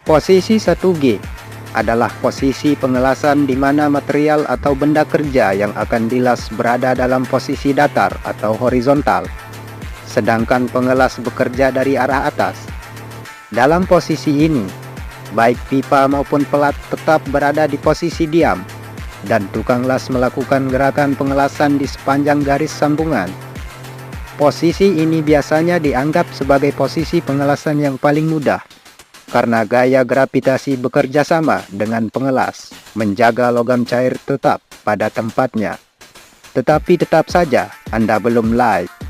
Posisi 1G adalah posisi pengelasan di mana material atau benda kerja yang akan dilas berada dalam posisi datar atau horizontal, sedangkan pengelas bekerja dari arah atas. Dalam posisi ini, baik pipa maupun pelat tetap berada di posisi diam, dan tukang las melakukan gerakan pengelasan di sepanjang garis sambungan. Posisi ini biasanya dianggap sebagai posisi pengelasan yang paling mudah, karena gaya gravitasi bekerja sama dengan pengelas, menjaga logam cair tetap pada tempatnya. Tetapi tetap saja, Anda belum live.